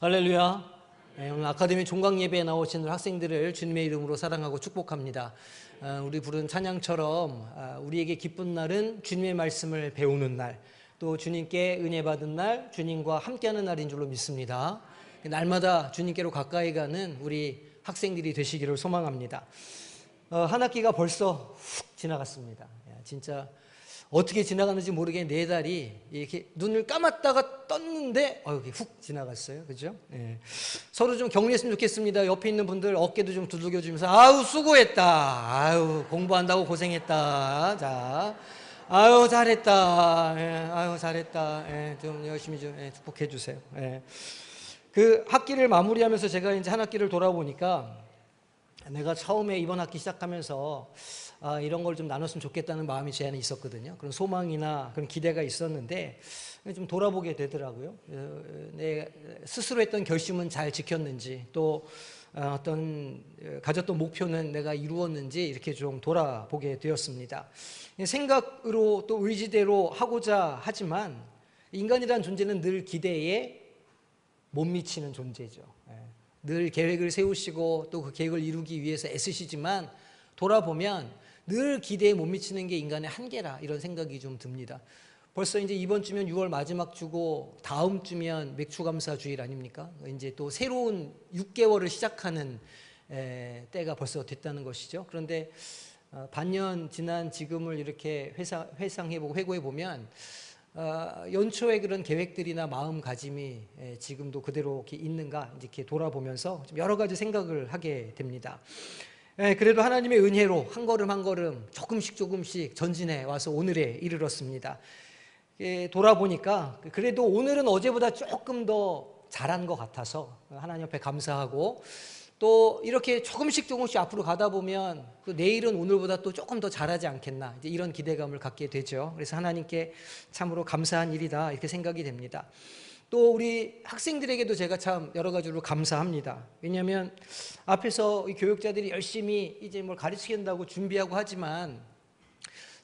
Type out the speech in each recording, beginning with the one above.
할렐루야. 오늘 아카데미 종강 예배에 나오신 학생들을 주님의 이름으로 사랑하고 축복합니다. 우리 부른 찬양처럼 우리에게 기쁜 날은 주님의 말씀을 배우는 날, 또 주님께 은혜 받은 날, 주님과 함께하는 날인 줄로 믿습니다. 날마다 주님께로 가까이 가는 우리 학생들이 되시기를 소망합니다. 한 학기가 벌써 훅 지나갔습니다. 진짜 어떻게 지나가는지 모르게 4달이 이렇게 눈을 감았다가 떴는데 이렇게 훅 지나갔어요. 그죠? 예. 서로 좀 격려했으면 좋겠습니다. 옆에 있는 분들 어깨도 좀 두들겨 주면서 아우 수고했다. 아유 공부한다고 고생했다. 자, 아유 잘했다. 예. 아유 잘했다. 예. 좀 열심히 좀 축복해 주세요. 예. 그 학기를 마무리하면서 제가 이제 한 학기를 돌아보니까 내가 처음에 이번 학기 시작하면서 이런 걸 좀 나눴으면 좋겠다는 마음이 제 안에 있었거든요. 그런 소망이나 그런 기대가 있었는데 좀 돌아보게 되더라고요. 내 스스로 했던 결심은 잘 지켰는지, 또 어떤 가졌던 목표는 내가 이루었는지 이렇게 좀 돌아보게 되었습니다. 생각으로 또 의지대로 하고자 하지만 인간이라는 존재는 늘 기대에 못 미치는 존재죠. 늘 계획을 세우시고 또 그 계획을 이루기 위해서 애쓰시지만 돌아보면 늘 기대에 못 미치는 게 인간의 한계라, 이런 생각이 좀 듭니다. 벌써 이제 이번 주면 6월 마지막 주고 다음 주면 맥추감사 주일 아닙니까? 이제 또 새로운 6개월을 시작하는 때가 벌써 됐다는 것이죠. 그런데 반년 지난 지금을 이렇게 회상해보고 회고해보면 연초에 그런 계획들이나 마음가짐이 지금도 그대로 이렇게 있는가 이렇게 돌아보면서 좀 여러 가지 생각을 하게 됩니다. 그래도 하나님의 은혜로 한 걸음 한 걸음 조금씩 전진해 와서 오늘에 이르렀습니다. 돌아보니까 그래도 오늘은 어제보다 조금 더 잘한 것 같아서 하나님 앞에 감사하고, 또 이렇게 조금씩 앞으로 가다 보면 또 내일은 오늘보다 또 조금 더 잘하지 않겠나, 이제 이런 기대감을 갖게 되죠. 그래서 하나님께 참으로 감사한 일이다, 이렇게 생각이 됩니다. 또 우리 학생들에게도 제가 참 여러 가지로 감사합니다. 왜냐하면 앞에서 이 교육자들이 열심히 이제 뭘 가르치겠다고 준비하고 하지만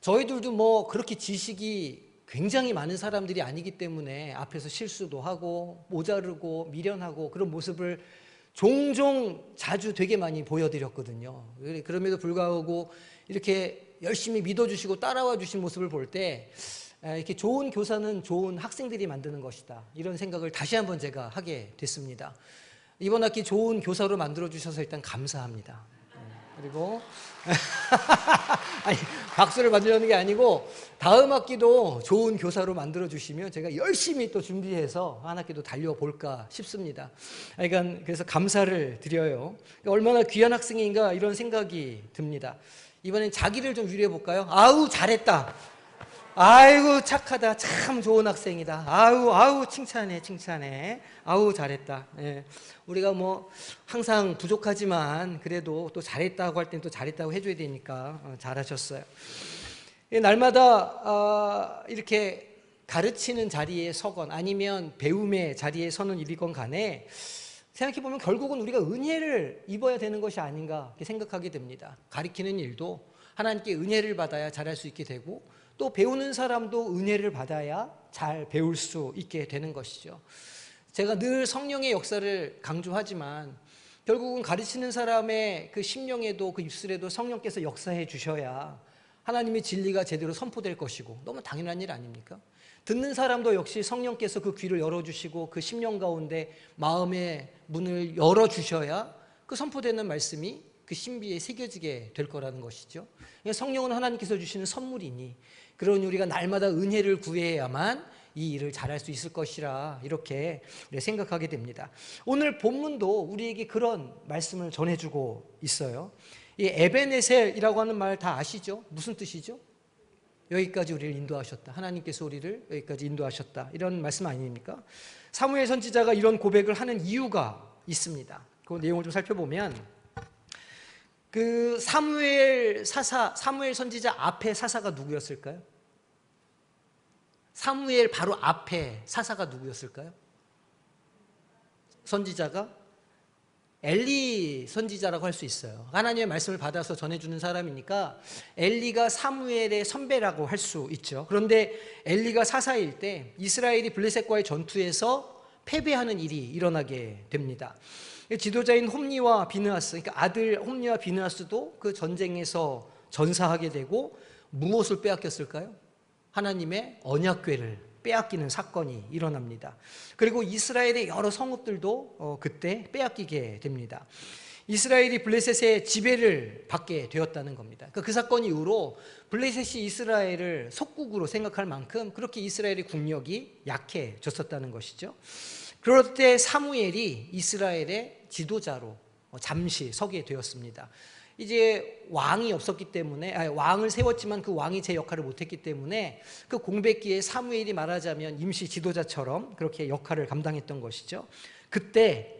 저희들도 뭐 그렇게 지식이 굉장히 많은 사람들이 아니기 때문에 앞에서 실수도 하고 모자르고 미련하고 그런 모습을 종종 자주 되게 많이 보여드렸거든요. 그럼에도 불구하고 이렇게 열심히 믿어주시고 따라와 주신 모습을 볼 때 이렇게 좋은 교사는 좋은 학생들이 만드는 것이다, 이런 생각을 다시 한번 제가 하게 됐습니다. 이번 학기 좋은 교사로 만들어주셔서 일단 감사합니다. 그리고 아니, 박수를 받으려는 게 아니고 다음 학기도 좋은 교사로 만들어주시면 제가 열심히 또 준비해서 한 학기도 달려볼까 싶습니다. 그러니까 그래서 감사를 드려요. 얼마나 귀한 학생인가, 이런 생각이 듭니다. 이번엔 자기를 좀 위로해볼까요? 아우 잘했다, 아이고 착하다, 참 좋은 학생이다, 아우 칭찬해, 아우 잘했다. 우리가 뭐 항상 부족하지만 그래도 또 잘했다고 할 땐 또 잘했다고 해줘야 되니까 잘하셨어요. 날마다 이렇게 가르치는 자리에 서건 아니면 배움의 자리에 서는 일이건 간에 생각해보면 결국은 우리가 은혜를 입어야 되는 것이 아닌가 생각하게 됩니다. 가르치는 일도 하나님께 은혜를 받아야 잘할 수 있게 되고, 또 배우는 사람도 은혜를 받아야 잘 배울 수 있게 되는 것이죠. 제가 늘 성령의 역사를 강조하지만 결국은 가르치는 사람의 그 심령에도 그 입술에도 성령께서 역사해 주셔야 하나님의 진리가 제대로 선포될 것이고, 너무 당연한 일 아닙니까? 듣는 사람도 역시 성령께서 그 귀를 열어주시고 그 심령 가운데 마음의 문을 열어주셔야 그 선포되는 말씀이 그 신비에 새겨지게 될 거라는 것이죠. 성령은 하나님께서 주시는 선물이니 그러니 우리가 날마다 은혜를 구해야만 이 일을 잘할 수 있을 것이라, 이렇게 생각하게 됩니다. 오늘 본문도 우리에게 그런 말씀을 전해주고 있어요. 이 에베네셀이라고 하는 말 다 아시죠? 무슨 뜻이죠? 여기까지 우리를 인도하셨다, 하나님께서 우리를 여기까지 인도하셨다, 이런 말씀 아닙니까? 사무엘 선지자가 이런 고백을 하는 이유가 있습니다. 그 내용을 좀 살펴보면 그 사무엘 선지자 앞에 사사가 누구였을까요? 사무엘 바로 앞에 사사가 누구였을까요? 선지자가 엘리 선지자라고 할 수 있어요. 하나님의 말씀을 받아서 전해주는 사람이니까 엘리가 사무엘의 선배라고 할 수 있죠. 그런데 엘리가 사사일 때 이스라엘이 블레셋과의 전투에서 패배하는 일이 일어나게 됩니다. 지도자인 홈니와 비느하스, 그러니까 아들 홈니와 비느하스도 그 전쟁에서 전사하게 되고 무엇을 빼앗겼을까요? 하나님의 언약궤를 빼앗기는 사건이 일어납니다. 그리고 이스라엘의 여러 성읍들도 그때 빼앗기게 됩니다. 이스라엘이 블레셋의 지배를 받게 되었다는 겁니다. 그 사건 이후로 블레셋이 이스라엘을 속국으로 생각할 만큼 그렇게 이스라엘의 국력이 약해졌었다는 것이죠. 그럴 때 사무엘이 이스라엘의 지도자로 잠시 서게 되었습니다. 이제 왕이 없었기 때문에, 왕을 세웠지만 그 왕이 제 역할을 못했기 때문에 그 공백기에 사무엘이 말하자면 임시 지도자처럼 그렇게 역할을 감당했던 것이죠. 그때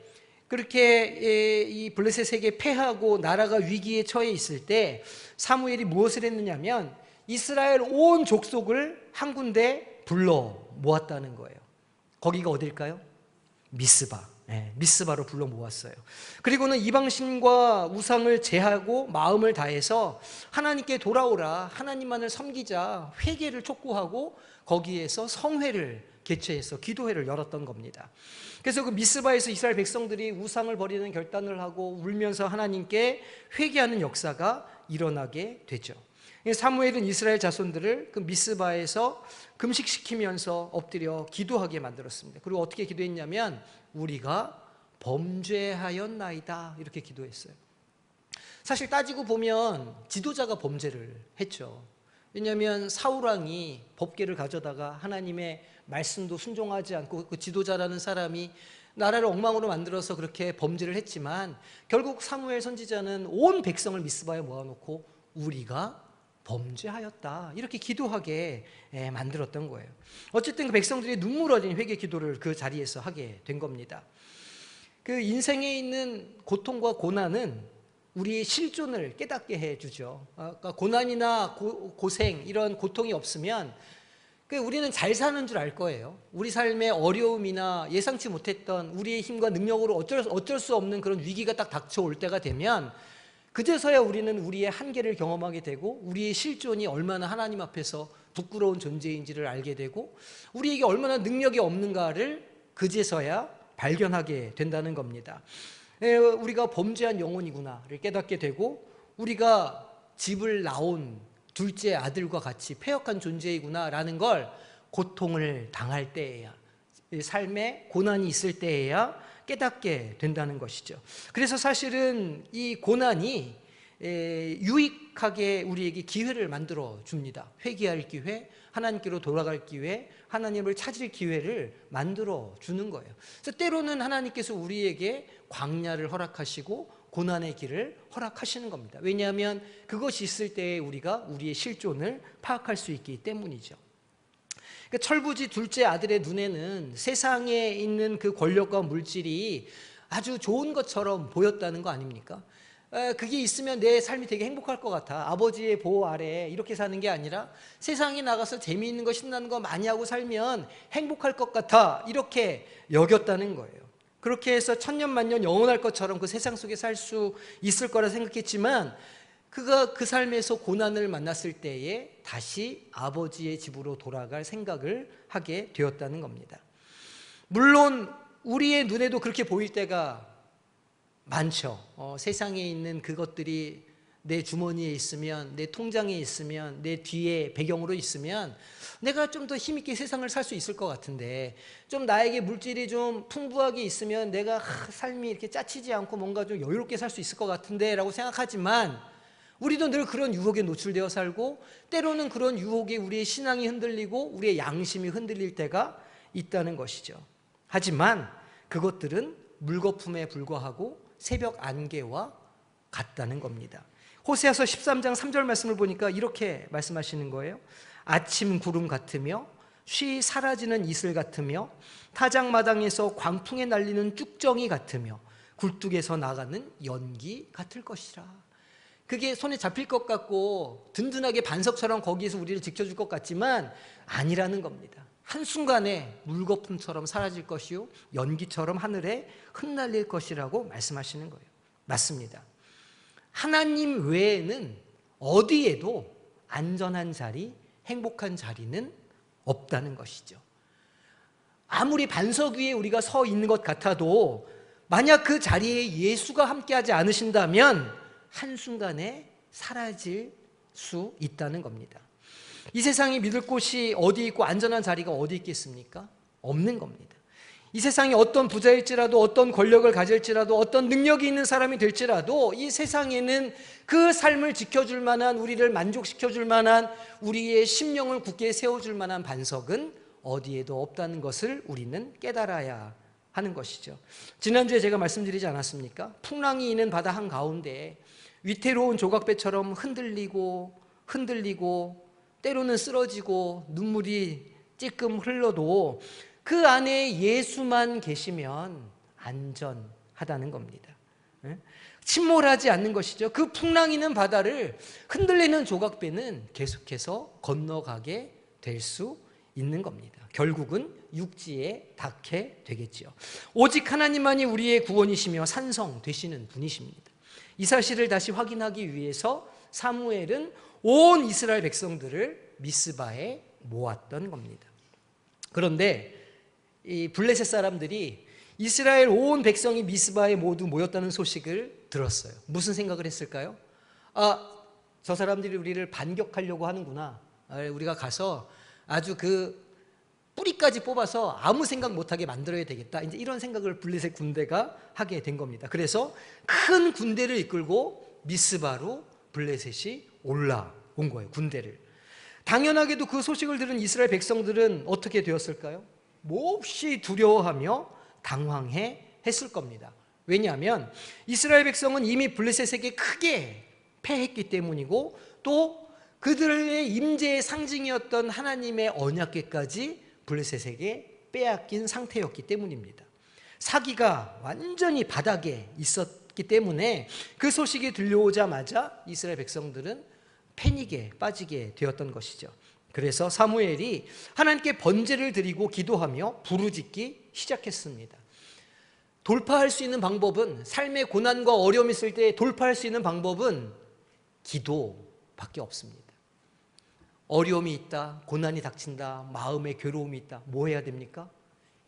그렇게 이 블레셋에게 패하고 나라가 위기에 처해 있을 때 사무엘이 무엇을 했느냐면 이스라엘 온 족속을 한 군데 불러 모았다는 거예요. 거기가 어딜까요? 미스바. 미스바로 불러 모았어요. 그리고는 이방신과 우상을 제하고 마음을 다해서 하나님께 돌아오라, 하나님만을 섬기자, 회개를 촉구하고 거기에서 성회를 개최해서 기도회를 열었던 겁니다. 그래서 그 미스바에서 이스라엘 백성들이 우상을 버리는 결단을 하고 울면서 하나님께 회개하는 역사가 일어나게 되죠. 사무엘은 이스라엘 자손들을 그 미스바에서 금식시키면서 엎드려 기도하게 만들었습니다. 그리고 어떻게 기도했냐면 우리가 범죄하였나이다 이렇게 기도했어요. 사실 따지고 보면 지도자가 범죄를 했죠. 왜냐하면 사울왕이 법궤를 가져다가 하나님의 말씀도 순종하지 않고 그 지도자라는 사람이 나라를 엉망으로 만들어서 그렇게 범죄를 했지만 결국 사무엘 선지자는 온 백성을 미스바에 모아놓고 우리가 범죄하였다 이렇게 기도하게 만들었던 거예요. 어쨌든 그 백성들이 눈물 어린 회개 기도를 그 자리에서 하게 된 겁니다. 그 인생에 있는 고통과 고난은 우리의 실존을 깨닫게 해주죠. 그러니까 고난이나 고생 이런 고통이 없으면 우리는 잘 사는 줄 알 거예요. 우리 삶의 어려움이나 예상치 못했던 우리의 힘과 능력으로 어쩔 수 없는 그런 위기가 딱 닥쳐올 때가 되면 그제서야 우리는 우리의 한계를 경험하게 되고 우리의 실존이 얼마나 하나님 앞에서 부끄러운 존재인지를 알게 되고 우리에게 얼마나 능력이 없는가를 그제서야 발견하게 된다는 겁니다. 우리가 범죄한 영혼이구나를 깨닫게 되고 우리가 집을 나온 둘째 아들과 같이 패역한 존재이구나라는 걸 고통을 당할 때에야, 삶에 고난이 있을 때에야 깨닫게 된다는 것이죠. 그래서 사실은 이 고난이 유익하게 우리에게 기회를 만들어 줍니다. 회개할 기회, 하나님께로 돌아갈 기회, 하나님을 찾을 기회를 만들어 주는 거예요. 그래서 때로는 하나님께서 우리에게 광야를 허락하시고 고난의 길을 허락하시는 겁니다. 왜냐하면 그것이 있을 때에 우리가 우리의 실존을 파악할 수 있기 때문이죠. 철부지 둘째 아들의 눈에는 세상에 있는 그 권력과 물질이 아주 좋은 것처럼 보였다는 거 아닙니까? 그게 있으면 내 삶이 되게 행복할 것 같아. 아버지의 보호 아래 이렇게 사는 게 아니라 세상에 나가서 재미있는 거 신나는 거 많이 하고 살면 행복할 것 같아 이렇게 여겼다는 거예요. 그렇게 해서 천년만년 영원할 것처럼 그 세상 속에 살 수 있을 거라 생각했지만 그가 그 삶에서 고난을 만났을 때에 다시 아버지의 집으로 돌아갈 생각을 하게 되었다는 겁니다. 물론 우리의 눈에도 그렇게 보일 때가 많죠. 세상에 있는 그것들이 내 주머니에 있으면, 내 통장에 있으면, 내 뒤에 배경으로 있으면 내가 좀 더 힘있게 세상을 살 수 있을 것 같은데, 좀 나에게 물질이 좀 풍부하게 있으면 내가 삶이 이렇게 짜치지 않고 뭔가 좀 여유롭게 살 수 있을 것 같은데 라고 생각하지만 우리도 늘 그런 유혹에 노출되어 살고 때로는 그런 유혹에 우리의 신앙이 흔들리고 우리의 양심이 흔들릴 때가 있다는 것이죠. 하지만 그것들은 물거품에 불과하고 새벽 안개와 같다는 겁니다. 호세아서 13장 3절 말씀을 보니까 이렇게 말씀하시는 거예요. 아침 구름 같으며 쉬 사라지는 이슬 같으며 타작마당에서 광풍에 날리는 쭉정이 같으며 굴뚝에서 나가는 연기 같을 것이라. 그게 손에 잡힐 것 같고 든든하게 반석처럼 거기에서 우리를 지켜줄 것 같지만 아니라는 겁니다. 한순간에 물거품처럼 사라질 것이요 연기처럼 하늘에 흩날릴 것이라고 말씀하시는 거예요. 맞습니다. 하나님 외에는 어디에도 안전한 자리, 행복한 자리는 없다는 것이죠. 아무리 반석 위에 우리가 서 있는 것 같아도 만약 그 자리에 예수가 함께하지 않으신다면 한순간에 사라질 수 있다는 겁니다. 이 세상에 믿을 곳이 어디 있고 안전한 자리가 어디 있겠습니까? 없는 겁니다. 이 세상에 어떤 부자일지라도, 어떤 권력을 가질지라도, 어떤 능력이 있는 사람이 될지라도 이 세상에는 그 삶을 지켜줄 만한, 우리를 만족시켜줄 만한, 우리의 심령을 굳게 세워줄 만한 반석은 어디에도 없다는 것을 우리는 깨달아야 하는 것이죠. 지난주에 제가 말씀드리지 않았습니까? 풍랑이 있는 바다 한가운데 위태로운 조각배처럼 흔들리고 때로는 쓰러지고 눈물이 찔끔 흘러도 그 안에 예수만 계시면 안전하다는 겁니다. 침몰하지 않는 것이죠. 그 풍랑이는 바다를 흔들리는 조각배는 계속해서 건너가게 될 수 있는 겁니다. 결국은 육지에 닿게 되겠지요. 오직 하나님만이 우리의 구원이시며 산성 되시는 분이십니다. 이 사실을 다시 확인하기 위해서 사무엘은 온 이스라엘 백성들을 미스바에 모았던 겁니다. 그런데 이 블레셋 사람들이 이스라엘 온 백성이 미스바에 모두 모였다는 소식을 들었어요. 무슨 생각을 했을까요? 저 사람들이 우리를 반격하려고 하는구나. 우리가 가서 아주 그 뿌리까지 뽑아서 아무 생각 못하게 만들어야 되겠다. 이제 이런 생각을 블레셋 군대가 하게 된 겁니다. 그래서 큰 군대를 이끌고 미스바로 블레셋이 올라온 거예요. 군대를. 당연하게도 그 소식을 들은 이스라엘 백성들은 어떻게 되었을까요? 몹시 두려워하며 당황해 했을 겁니다. 왜냐하면 이스라엘 백성은 이미 블레셋에게 크게 패했기 때문이고 또 그들의 임재의 상징이었던 하나님의 언약궤까지 블레셋에게 빼앗긴 상태였기 때문입니다. 사기가 완전히 바닥에 있었기 때문에 그 소식이 들려오자마자 이스라엘 백성들은 패닉에 빠지게 되었던 것이죠. 그래서 사무엘이 하나님께 번제를 드리고 기도하며 부르짖기 시작했습니다. 돌파할 수 있는 방법은, 삶의 고난과 어려움이 있을 때 돌파할 수 있는 방법은 기도밖에 없습니다. 어려움이 있다, 고난이 닥친다, 마음의 괴로움이 있다, 뭐 해야 됩니까?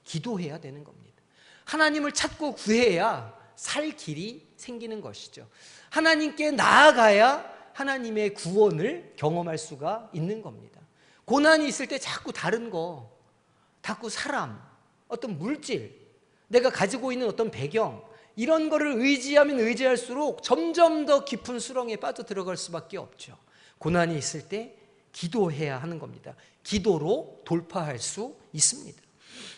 기도해야 되는 겁니다. 하나님을 찾고 구해야 살 길이 생기는 것이죠. 하나님께 나아가야 하나님의 구원을 경험할 수가 있는 겁니다. 고난이 있을 때 자꾸 다른 거, 자꾸 사람, 어떤 물질, 내가 가지고 있는 어떤 배경, 이런 거를 의지하면 의지할수록 점점 더 깊은 수렁에 빠져들어갈 수밖에 없죠. 고난이 있을 때 기도해야 하는 겁니다. 기도로 돌파할 수 있습니다.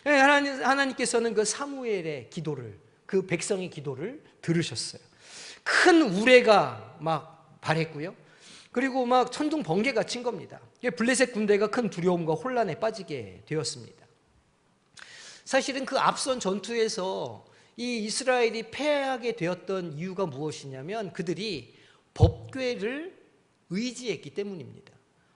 하나님께서는 그 사무엘의 기도를, 그 백성의 기도를 들으셨어요. 큰 우레가 막 발했고요. 그리고 막 천둥 번개가 친 겁니다. 블레셋 군대가 큰 두려움과 혼란에 빠지게 되었습니다. 사실은 그 앞선 전투에서 이 이스라엘이 패하게 되었던 이유가 무엇이냐면 그들이 법궤를 의지했기 때문입니다.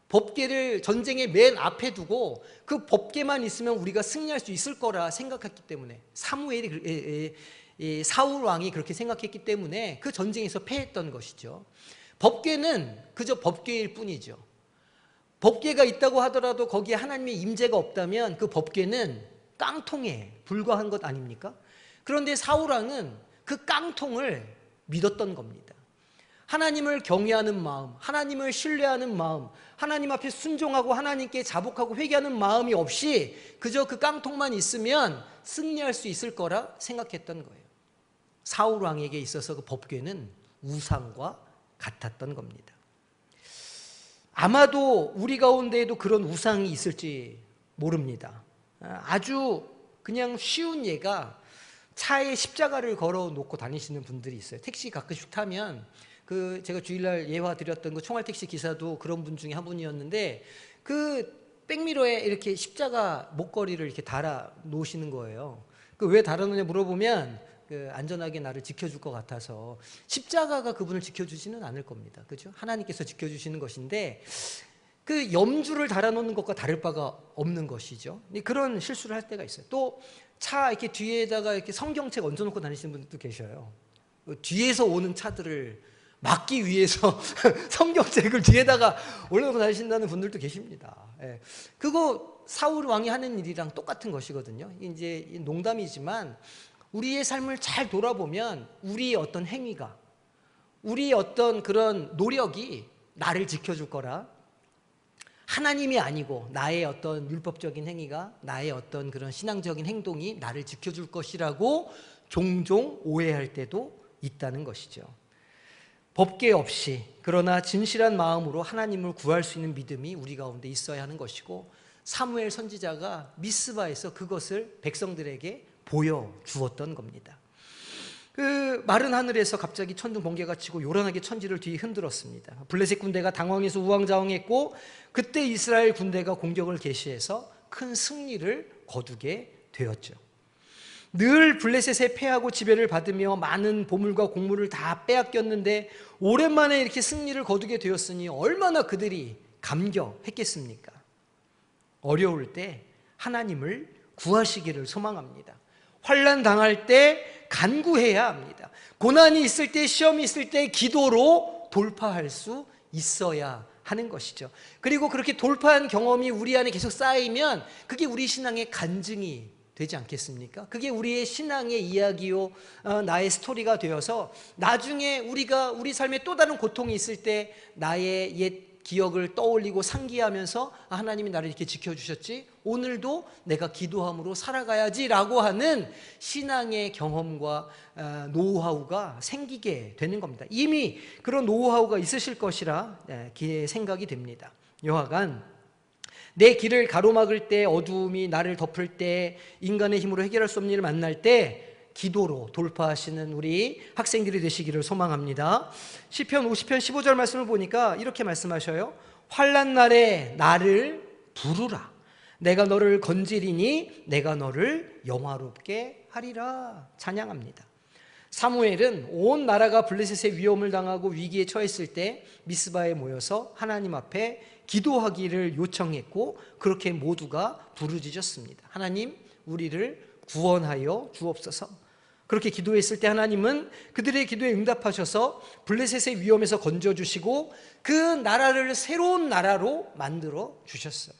법궤를 전쟁의 맨 앞에 두고 그 법궤만 있으면 우리가 승리할 수 있을 거라 생각했기 때문에, 사울 왕이 그렇게 생각했기 때문에 그 전쟁에서 패했던 것이죠. 법궤는 그저 법궤일 뿐이죠. 법궤가 있다고 하더라도 거기에 하나님의 임재가 없다면 그 법궤는 깡통에 불과한 것 아닙니까? 그런데 사울 왕은 그 깡통을 믿었던 겁니다. 하나님을 경외하는 마음, 하나님을 신뢰하는 마음, 하나님 앞에 순종하고 하나님께 자복하고 회개하는 마음이 없이 그저 그 깡통만 있으면 승리할 수 있을 거라 생각했던 거예요. 사울 왕에게 있어서 그 법궤는 우상과 같았던 겁니다. 아마도 우리 가운데에도 그런 우상이 있을지 모릅니다. 아주 그냥 쉬운 예가 차에 십자가를 걸어 놓고 다니시는 분들이 있어요. 택시 가끔씩 타면 그 제가 주일날 예화 드렸던 그 총알택시 기사도 그런 분 중에 한 분이었는데 그 백미러에 이렇게 십자가 목걸이를 이렇게 달아 놓으시는 거예요. 그 왜 달아 놓냐 물어보면 그 안전하게 나를 지켜줄 것 같아서. 십자가가 그분을 지켜주지는 않을 겁니다. 그죠? 하나님께서 지켜주시는 것인데 그 염주를 달아놓는 것과 다를 바가 없는 것이죠. 그런 실수를 할 때가 있어요. 또 차 이렇게 뒤에다가 이렇게 성경책 얹어놓고 다니시는 분들도 계셔요. 뒤에서 오는 차들을 막기 위해서 성경책을 뒤에다가 올려놓고 다니신다는 분들도 계십니다. 예. 그거 사울 왕이 하는 일이랑 똑같은 것이거든요. 이제 농담이지만 우리의 삶을 잘 돌아보면 우리의 어떤 행위가, 우리의 어떤 그런 노력이 나를 지켜줄 거라, 하나님이 아니고 나의 어떤 율법적인 행위가, 나의 어떤 그런 신앙적인 행동이 나를 지켜줄 것이라고 종종 오해할 때도 있다는 것이죠. 법계 없이 그러나 진실한 마음으로 하나님을 구할 수 있는 믿음이 우리 가운데 있어야 하는 것이고, 사무엘 선지자가 미스바에서 그것을 백성들에게 보여주었던 겁니다. 그 마른 하늘에서 갑자기 천둥 번개가 치고 요란하게 천지를 뒤흔들었습니다. 블레셋 군대가 당황해서 우왕좌왕했고, 그때 이스라엘 군대가 공격을 개시해서 큰 승리를 거두게 되었죠. 늘 블레셋에 패하고 지배를 받으며 많은 보물과 곡물을 다 빼앗겼는데 오랜만에 이렇게 승리를 거두게 되었으니 얼마나 그들이 감격했겠습니까? 어려울 때 하나님을 구하시기를 소망합니다. 환난 당할 때 간구해야 합니다. 고난이 있을 때, 시험이 있을 때 기도로 돌파할 수 있어야 하는 것이죠. 그리고 그렇게 돌파한 경험이 우리 안에 계속 쌓이면 그게 우리 신앙의 간증이 되지 않겠습니까? 그게 우리의 신앙의 이야기요, 나의 스토리가 되어서 나중에 우리가 우리 삶에 또 다른 고통이 있을 때 나의 옛 기억을 떠올리고 상기하면서 하나님이 나를 이렇게 지켜주셨지, 오늘도 내가 기도함으로 살아가야지라고 하는 신앙의 경험과 노하우가 생기게 되는 겁니다. 이미 그런 노하우가 있으실 것이라 생각이 됩니다. 여하간 내 길을 가로막을 때, 어두움이 나를 덮을 때, 인간의 힘으로 해결할 수 없는 일을 만날 때 기도로 돌파하시는 우리 학생들이 되시기를 소망합니다. 시편 50편 15절 말씀을 보니까 이렇게 말씀하셔요. 환난 날에 나를 부르라. 내가 너를 건지리니 내가 너를 영화롭게 하리라. 찬양합니다. 사무엘은 온 나라가 블레셋의 위험을 당하고 위기에 처했을 때 미스바에 모여서 하나님 앞에 기도하기를 요청했고, 그렇게 모두가 부르짖었습니다. 하나님, 우리를 구원하여 주옵소서. 그렇게 기도했을 때 하나님은 그들의 기도에 응답하셔서 블레셋의 위험에서 건져주시고 그 나라를 새로운 나라로 만들어 주셨어요.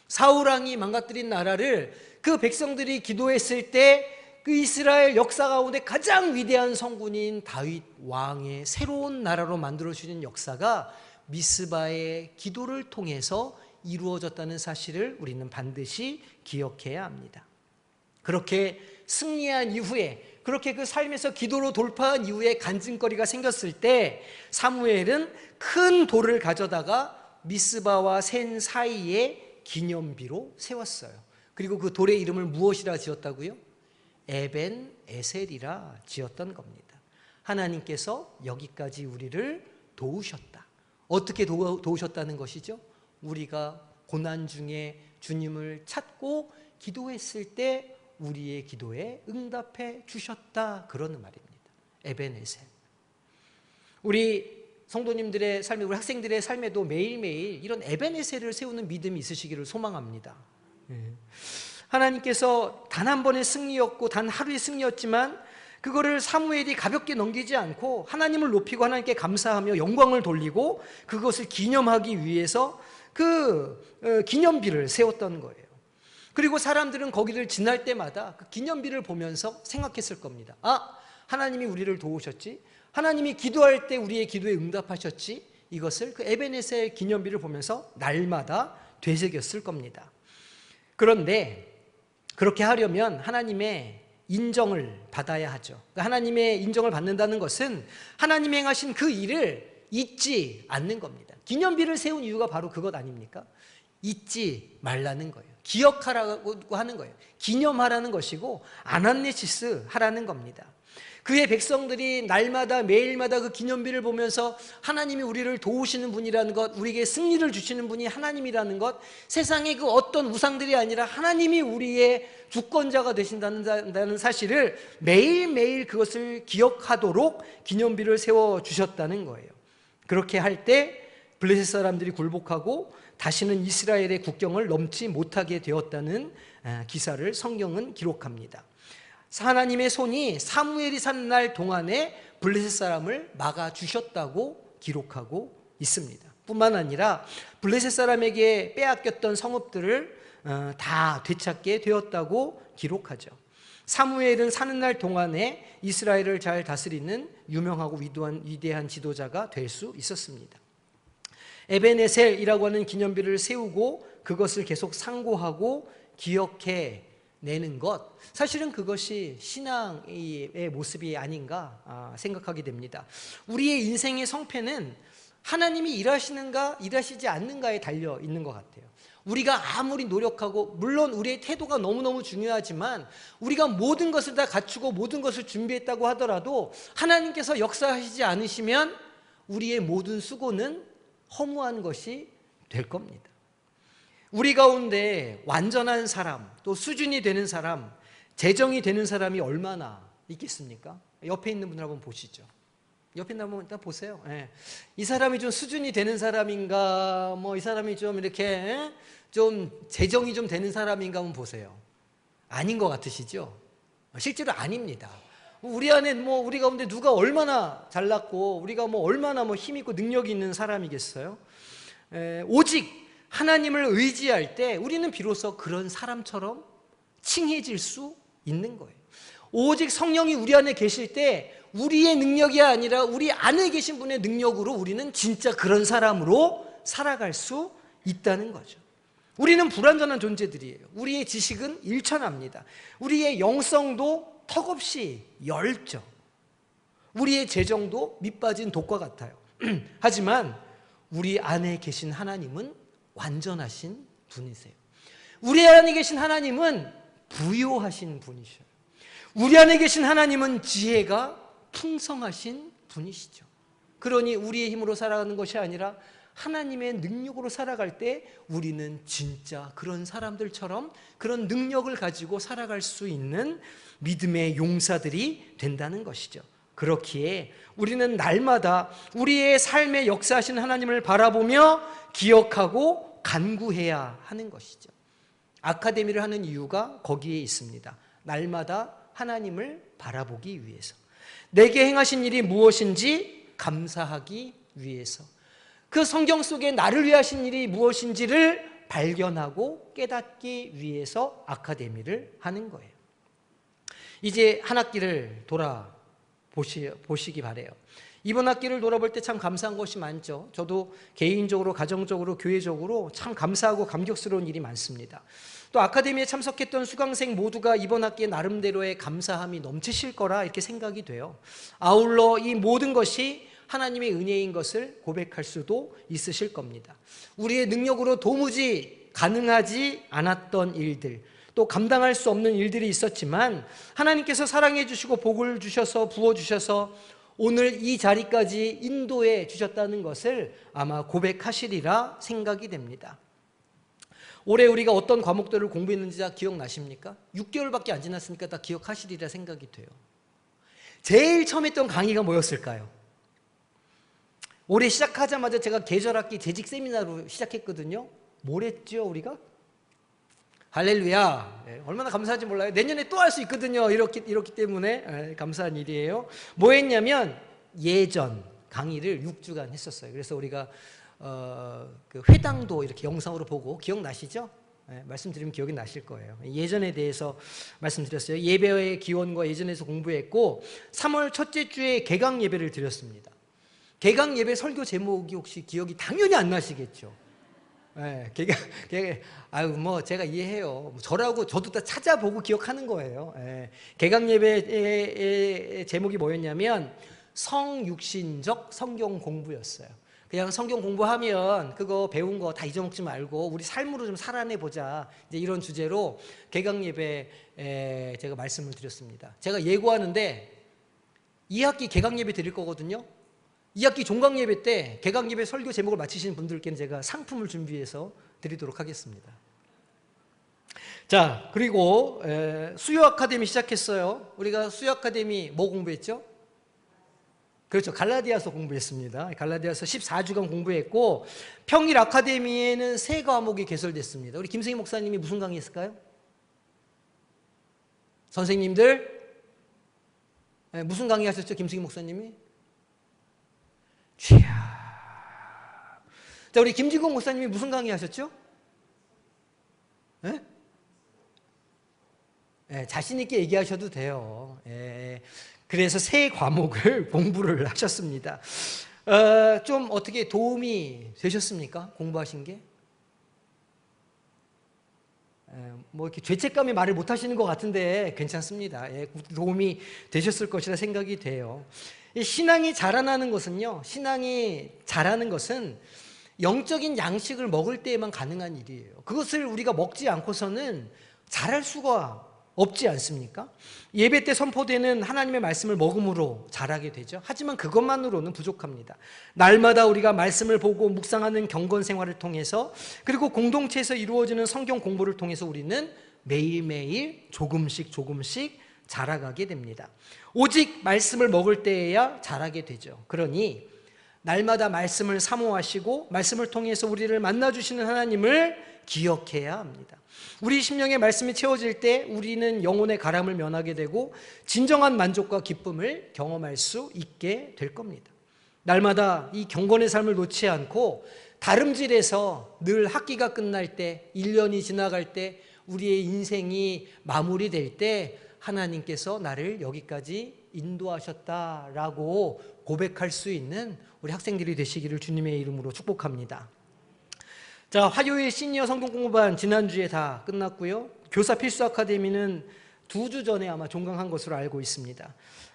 사울왕이 망가뜨린 나라를 그 백성들이 기도했을 때 그 이스라엘 역사 가운데 가장 위대한 성군인 다윗 왕의 새로운 나라로 만들어 주신 역사가 미스바의 기도를 통해서 이루어졌다는 사실을 우리는 반드시 기억해야 합니다. 그렇게 승리한 이후에, 그렇게 그 삶에서 기도로 돌파한 이후에 간증거리가 생겼을 때 사무엘은 큰 돌을 가져다가 미스바와 센 사이에 기념비로 세웠어요. 그리고 그 돌의 이름을 무엇이라 지었다고요? 에벤 에셀이라 지었던 겁니다. 하나님께서 여기까지 우리를 도우셨다. 어떻게 도우셨다는 것이죠? 우리가 고난 중에 주님을 찾고 기도했을 때 우리의 기도에 응답해 주셨다, 그러는 말입니다. 에벤에셀. 우리 성도님들의 삶에, 우리 학생들의 삶에도 매일매일 이런 에벤에셀을 세우는 믿음이 있으시기를 소망합니다. 하나님께서 단 한 번의 승리였고 단 하루의 승리였지만 그거를 사무엘이 가볍게 넘기지 않고 하나님을 높이고 하나님께 감사하며 영광을 돌리고 그것을 기념하기 위해서 그 기념비를 세웠던 거예요. 그리고 사람들은 거기를 지날 때마다 그 기념비를 보면서 생각했을 겁니다. 하나님이 우리를 도우셨지, 하나님이 기도할 때 우리의 기도에 응답하셨지, 이것을 그 에벤에셀 기념비를 보면서 날마다 되새겼을 겁니다. 그런데 그렇게 하려면 하나님의 인정을 받아야 하죠. 하나님의 인정을 받는다는 것은 하나님이 행하신 그 일을 잊지 않는 겁니다. 기념비를 세운 이유가 바로 그것 아닙니까? 잊지 말라는 거예요. 기억하라고 하는 거예요. 기념하라는 것이고 아나네시스 하라는 겁니다. 그의 백성들이 날마다 매일마다 그 기념비를 보면서 하나님이 우리를 도우시는 분이라는 것, 우리에게 승리를 주시는 분이 하나님이라는 것, 세상의 그 어떤 우상들이 아니라 하나님이 우리의 주권자가 되신다는 사실을 매일매일 그것을 기억하도록 기념비를 세워주셨다는 거예요. 그렇게 할 때 블레셋 사람들이 굴복하고 다시는 이스라엘의 국경을 넘지 못하게 되었다는 기사를 성경은 기록합니다. 하나님의 손이 사무엘이 사는 날 동안에 블레셋 사람을 막아주셨다고 기록하고 있습니다. 뿐만 아니라 블레셋 사람에게 빼앗겼던 성읍들을 다 되찾게 되었다고 기록하죠. 사무엘은 사는 날 동안에 이스라엘을 잘 다스리는 유명하고 위대한 지도자가 될 수 있었습니다. 에벤에셀이라고 하는 기념비를 세우고 그것을 계속 상고하고 기억해 내는 것, 사실은 그것이 신앙의 모습이 아닌가 생각하게 됩니다. 우리의 인생의 성패는 하나님이 일하시는가 일하시지 않는가에 달려 있는 것 같아요. 우리가 아무리 노력하고, 물론 우리의 태도가 너무너무 중요하지만 우리가 모든 것을 다 갖추고 모든 것을 준비했다고 하더라도 하나님께서 역사하시지 않으시면 우리의 모든 수고는 허무한 것이 될 겁니다. 우리 가운데 완전한 사람, 또 수준이 되는 사람, 재정이 되는 사람이 얼마나 있겠습니까? 옆에 있는 분들 한번 보시죠. 옆에 있는 분 일단 보세요. 이 사람이 좀 수준이 되는 사람인가, 이 사람이 좀 이렇게 좀 재정이 좀 되는 사람인가 한번 보세요. 아닌 것 같으시죠? 실제로 아닙니다. 우리 안에 우리 가운데 누가 얼마나 잘났고 우리가 얼마나 힘 있고 능력이 있는 사람이겠어요? 오직 하나님을 의지할 때 우리는 비로소 그런 사람처럼 칭해질 수 있는 거예요. 오직 성령이 우리 안에 계실 때 우리의 능력이 아니라 우리 안에 계신 분의 능력으로 우리는 진짜 그런 사람으로 살아갈 수 있다는 거죠. 우리는 불완전한 존재들이에요. 우리의 지식은 일천합니다. 우리의 영성도 턱없이 엷죠. 우리의 재정도 밑빠진 독과 같아요. 하지만 우리 안에 계신 하나님은 완전하신 분이세요. 우리 안에 계신 하나님은 부요하신 분이셔요. 우리 안에 계신 하나님은 지혜가 풍성하신 분이시죠. 그러니 우리의 힘으로 살아가는 것이 아니라 하나님의 능력으로 살아갈 때 우리는 진짜 그런 사람들처럼 그런 능력을 가지고 살아갈 수 있는 믿음의 용사들이 된다는 것이죠. 그렇기에 우리는 날마다 우리의 삶의 역사하신 하나님을 바라보며 기억하고 간구해야 하는 것이죠. 아카데미를 하는 이유가 거기에 있습니다. 날마다 하나님을 바라보기 위해서, 내게 행하신 일이 무엇인지 감사하기 위해서, 그 성경 속에 나를 위해 하신 일이 무엇인지를 발견하고 깨닫기 위해서 아카데미를 하는 거예요. 이제 한 학기를 돌아보시기 바라요. 이번 학기를 돌아볼 때 참 감사한 것이 많죠. 저도 개인적으로, 가정적으로, 교회적으로 참 감사하고 감격스러운 일이 많습니다. 또 아카데미에 참석했던 수강생 모두가 이번 학기에 나름대로의 감사함이 넘치실 거라 이렇게 생각이 돼요. 아울러 이 모든 것이 하나님의 은혜인 것을 고백할 수도 있으실 겁니다. 우리의 능력으로 도무지 가능하지 않았던 일들, 또 감당할 수 없는 일들이 있었지만 하나님께서 사랑해 주시고 복을 주셔서 부어주셔서 오늘 이 자리까지 인도해 주셨다는 것을 아마 고백하시리라 생각이 됩니다. 올해 우리가 어떤 과목들을 공부했는지 다 기억나십니까? 6개월밖에 안 지났으니까 다 기억하시리라 생각이 돼요. 제일 처음 했던 강의가 뭐였을까요? 올해 시작하자마자 제가 계절학기 재직 세미나로 시작했거든요. 뭘 했죠 우리가? 할렐루야. 얼마나 감사한지 몰라요. 내년에 또 할 수 있거든요. 이렇기 때문에 감사한 일이에요. 뭐 했냐면 예전 강의를 6주간 했었어요. 그래서 우리가 그 회당도 이렇게 영상으로 보고, 기억나시죠? 말씀드리면 기억이 나실 거예요. 예전에 대해서 말씀드렸어요. 예배의 기원과 예전에서 공부했고 3월 첫째 주에 개강 예배를 드렸습니다. 개강 예배 설교 제목이 혹시 기억이 당연히 안 나시겠죠? 제가 이해해요. 저도 다 찾아보고 기억하는 거예요. 개강 예배의 제목이 뭐였냐면 성육신적 성경 공부였어요. 그냥 성경 공부하면 그거 배운 거 다 잊어먹지 말고 우리 삶으로 좀 살아내 보자, 이제 이런 주제로 개강 예배에 제가 말씀을 드렸습니다. 제가 예고하는데 2학기 개강 예배 드릴 거거든요. 2학기 종강 예배 때 개강 예배 설교 제목을 맞히시는 분들께는 제가 상품을 준비해서 드리도록 하겠습니다. 자, 그리고 수요 아카데미 시작했어요. 우리가 수요 아카데미 뭐 공부했죠? 그렇죠. 갈라디아서 공부했습니다. 갈라디아서 14주간 공부했고 평일 아카데미에는 3과목이 개설됐습니다. 우리 김승희 목사님이 무슨 강의 했을까요? 선생님들 무슨 강의 하셨죠? 김승희 목사님이? 쥐야. 자, 우리 김진공 목사님이 무슨 강의 하셨죠? 예? 자신 있게 얘기하셔도 돼요. 그래서 세 과목을 공부를 하셨습니다. 좀 어떻게 도움이 되셨습니까? 공부하신 게? 뭐 이렇게 죄책감이 말을 못 하시는 것 같은데 괜찮습니다. 도움이 되셨을 것이라 생각이 돼요. 신앙이 자라나는 것은요, 신앙이 자라는 것은 영적인 양식을 먹을 때에만 가능한 일이에요. 그것을 우리가 먹지 않고서는 자랄 수가 없지 않습니까? 예배 때 선포되는 하나님의 말씀을 먹음으로 자라게 되죠. 하지만 그것만으로는 부족합니다. 날마다 우리가 말씀을 보고 묵상하는 경건 생활을 통해서, 그리고 공동체에서 이루어지는 성경 공부를 통해서 우리는 매일매일 조금씩 자라가게 됩니다. 오직 말씀을 먹을 때에야 자라게 되죠. 그러니 날마다 말씀을 사모하시고 말씀을 통해서 우리를 만나주시는 하나님을 기억해야 합니다. 우리 심령의 말씀이 채워질 때 우리는 영혼의 가람을 면하게 되고 진정한 만족과 기쁨을 경험할 수 있게 될 겁니다. 날마다 이 경건의 삶을 놓지 않고 다름질해서 늘 학기가 끝날 때, 1년이 지나갈 때, 우리의 인생이 마무리될 때 하나님께서 나를 여기까지 인도하셨다라고 고백할 수 있는 우리 학생들이 되시기를 주님의 이름으로 축복합니다. 자, 화요일 시니어 성경 공부반 지난주에 다 끝났고요. 교사 필수 아카데미는 2주 전에 아마 종강한 것으로 알고 있습니다.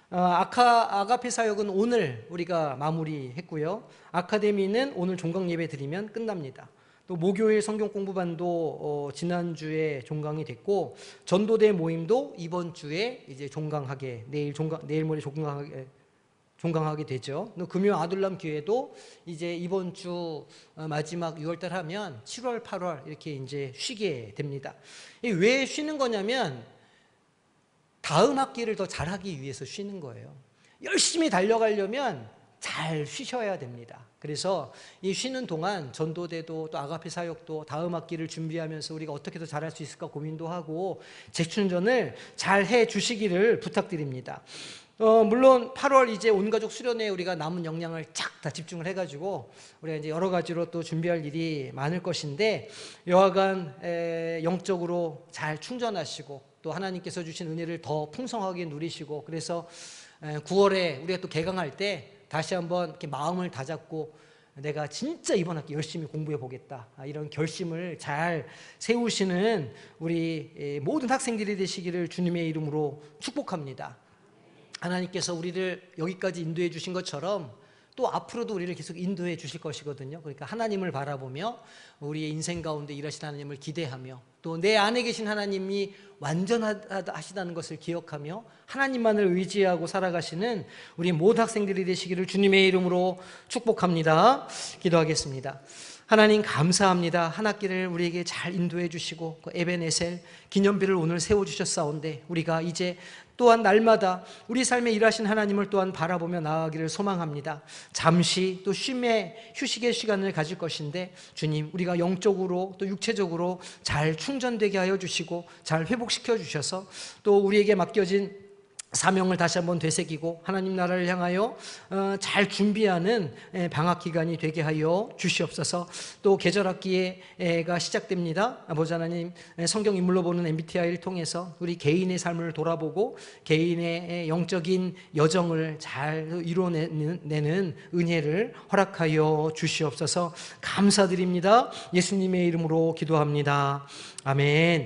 아가페 사역은 오늘 우리가 마무리했고요. 아카데미는 오늘 종강 예배 드리면 끝납니다. 또 목요일 성경 공부반도 지난주에 종강이 됐고, 전도대 모임도 이번 주에 이제 종강하게, 내일 모레 종강하게 되죠. 금요 아둘람 교회도 이제 이번 주 마지막 6월달 하면 7월, 8월 이렇게 이제 쉬게 됩니다. 왜 쉬는 거냐면 다음 학기를 더 잘하기 위해서 쉬는 거예요. 열심히 달려가려면 잘 쉬셔야 됩니다. 그래서 이 쉬는 동안 전도대도 또 아가페 사역도 다음 학기를 준비하면서 우리가 어떻게 더 잘할 수 있을까 고민도 하고 재충전을 잘 해 주시기를 부탁드립니다. 물론 8월 이제 온가족 수련회에 우리가 남은 역량을 쫙 다 집중을 해가지고 우리가 이제 여러 가지로 또 준비할 일이 많을 것인데, 여하간 영적으로 잘 충전하시고 또 하나님께서 주신 은혜를 더 풍성하게 누리시고, 그래서 9월에 우리가 또 개강할 때 다시 한번 이렇게 마음을 다잡고 내가 진짜 이번 학기 열심히 공부해 보겠다, 이런 결심을 잘 세우시는 우리 모든 학생들이 되시기를 주님의 이름으로 축복합니다. 하나님께서 우리를 여기까지 인도해 주신 것처럼 또 앞으로도 우리를 계속 인도해 주실 것이거든요. 그러니까 하나님을 바라보며 우리의 인생 가운데 일하신 하나님을 기대하며 또 내 안에 계신 하나님이 완전하시다는 것을 기억하며 하나님만을 의지하고 살아가시는 우리 모든 학생들이 되시기를 주님의 이름으로 축복합니다. 기도하겠습니다. 하나님 감사합니다. 한 학기를 우리에게 잘 인도해 주시고 그 에베네셀 기념비를 오늘 세워주셨사온데, 우리가 이제 또한 날마다 우리 삶에 일하신 하나님을 또한 바라보며 나아가기를 소망합니다. 잠시 또 휴식의 시간을 가질 것인데, 주님, 우리가 영적으로 또 육체적으로 잘 충전되게 하여 주시고 잘 회복시켜 주셔서 또 우리에게 맡겨진 사명을 다시 한번 되새기고 하나님 나라를 향하여 잘 준비하는 방학 기간이 되게 하여 주시옵소서. 또 계절학기가 시작됩니다. 아버지 하나님, 성경 인물로 보는 MBTI를 통해서 우리 개인의 삶을 돌아보고 개인의 영적인 여정을 잘 이루어내는 은혜를 허락하여 주시옵소서. 감사드립니다. 예수님의 이름으로 기도합니다. 아멘.